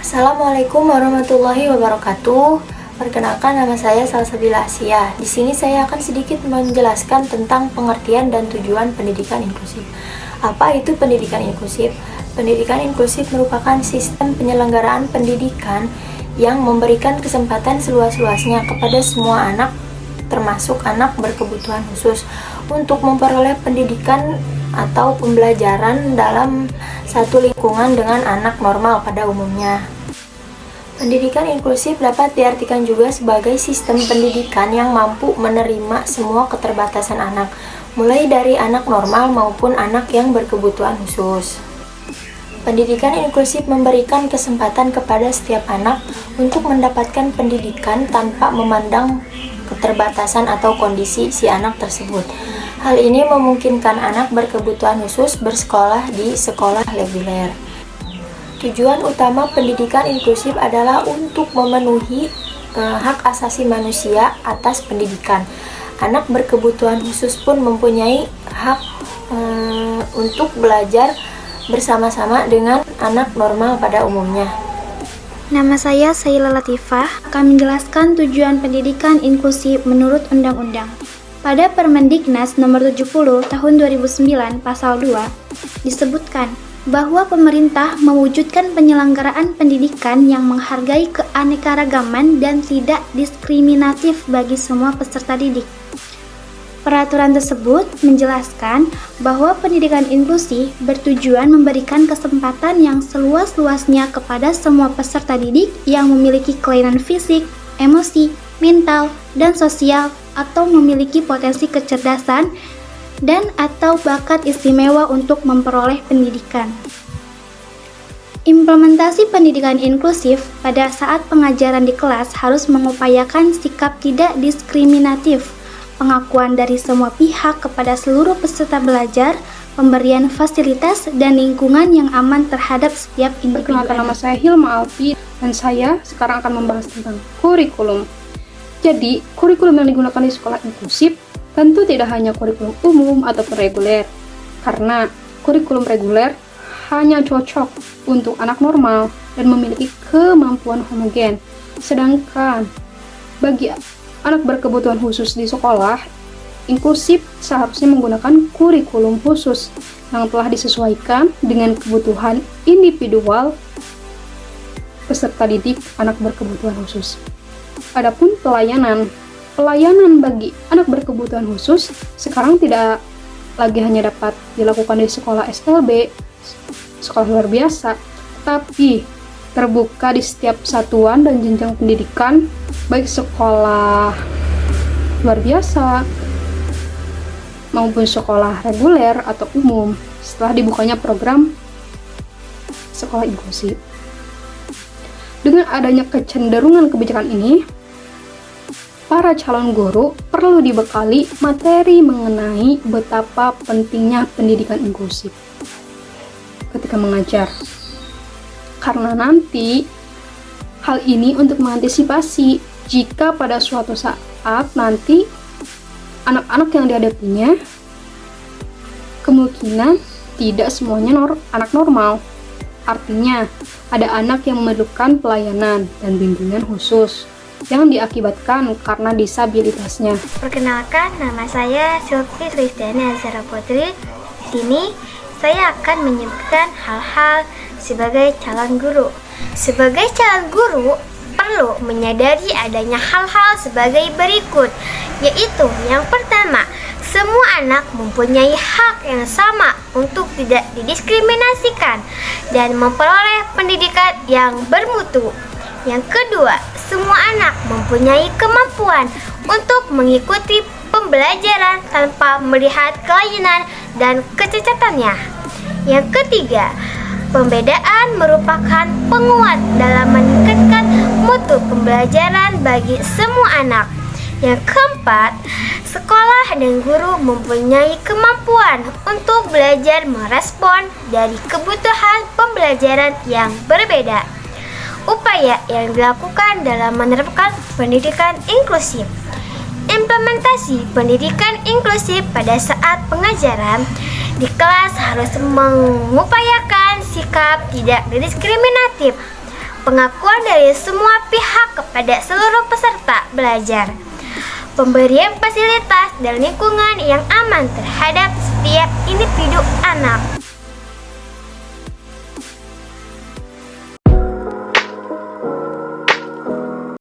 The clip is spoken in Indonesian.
Assalamualaikum warahmatullahi wabarakatuh. Perkenalkan, nama saya Salsabila Asia. Di sini saya akan sedikit menjelaskan tentang pengertian dan tujuan pendidikan inklusif. Apa itu pendidikan inklusif? Pendidikan inklusif merupakan sistem penyelenggaraan pendidikan yang memberikan kesempatan seluas-luasnya kepada semua anak, termasuk anak berkebutuhan khusus, untuk memperoleh pendidikan atau pembelajaran dalam satu lingkungan dengan anak normal pada umumnya. Pendidikan inklusif dapat diartikan juga sebagai sistem pendidikan yang mampu menerima semua keterbatasan anak, mulai dari anak normal maupun anak yang berkebutuhan khusus. Pendidikan inklusif memberikan kesempatan kepada setiap anak untuk mendapatkan pendidikan tanpa memandang keterbatasan atau kondisi si anak tersebut. Hal ini memungkinkan anak berkebutuhan khusus bersekolah di sekolah reguler. Tujuan utama pendidikan inklusif adalah untuk memenuhi hak asasi manusia atas pendidikan. Anak berkebutuhan khusus pun mempunyai hak untuk belajar bersama-sama dengan anak normal pada umumnya. Nama saya Saila Latifah, akan menjelaskan tujuan pendidikan inklusif menurut Undang-Undang. Pada Permendiknas Nomor 70 Tahun 2009 Pasal 2 disebutkan bahwa pemerintah mewujudkan penyelenggaraan pendidikan yang menghargai keanekaragaman dan tidak diskriminatif bagi semua peserta didik. Peraturan tersebut menjelaskan bahwa pendidikan inklusif bertujuan memberikan kesempatan yang seluas-luasnya kepada semua peserta didik yang memiliki kelainan fisik, emosi, mental, dan sosial atau memiliki potensi kecerdasan dan atau bakat istimewa untuk memperoleh pendidikan. Implementasi pendidikan inklusif pada saat pengajaran di kelas harus mengupayakan sikap tidak diskriminatif, pengakuan dari semua pihak kepada seluruh peserta belajar, pemberian fasilitas dan lingkungan yang aman terhadap setiap individu. Perkenalkan, nama saya Hilma Alfi dan saya sekarang akan membahas tentang kurikulum. Jadi, kurikulum yang digunakan di sekolah inklusif tentu tidak hanya kurikulum umum ataupun reguler, karena kurikulum reguler hanya cocok untuk anak normal dan memiliki kemampuan homogen. Sedangkan bagi anak berkebutuhan khusus di sekolah inklusif seharusnya menggunakan kurikulum khusus yang telah disesuaikan dengan kebutuhan individual peserta didik anak berkebutuhan khusus. Adapun pelayanan bagi anak berkebutuhan khusus sekarang tidak lagi hanya dapat dilakukan di sekolah SLB, sekolah luar biasa, tapi terbuka di setiap satuan dan jenjang pendidikan, baik sekolah luar biasa maupun sekolah reguler atau umum setelah dibukanya program sekolah inklusif. Dengan adanya kecenderungan kebijakan ini, para calon guru perlu dibekali materi mengenai betapa pentingnya pendidikan inklusif ketika mengajar. Karena nanti hal ini untuk mengantisipasi jika pada suatu saat nanti anak-anak yang dihadapinya kemungkinan tidak semuanya anak normal. Artinya, ada anak yang memerlukan pelayanan dan bimbingan khusus yang diakibatkan karena disabilitasnya. Perkenalkan, nama saya Sylvie Kristiana Azhara Putri. Di sini saya akan menyebutkan hal-hal sebagai calon guru. Sebagai calon guru, perlu menyadari adanya hal-hal sebagai berikut, yaitu yang pertama, semua anak mempunyai hak yang sama untuk tidak didiskriminasikan dan memperoleh pendidikan yang bermutu. Yang kedua, semua anak mempunyai kemampuan untuk mengikuti pembelajaran tanpa melihat kelainan dan kecacatannya. Yang ketiga, pembedaan merupakan penguat dalam meningkatkan mutu pembelajaran bagi semua anak. Yang keempat, sekolah dan guru mempunyai kemampuan untuk belajar merespon dari kebutuhan pembelajaran yang berbeda. Upaya yang dilakukan dalam menerapkan pendidikan inklusif. Implementasi pendidikan inklusif pada saat pengajaran di kelas harus mengupayakan sikap tidak diskriminatif, pengakuan dari semua pihak kepada seluruh peserta belajar, pemberian fasilitas dan lingkungan yang aman terhadap setiap individu anak.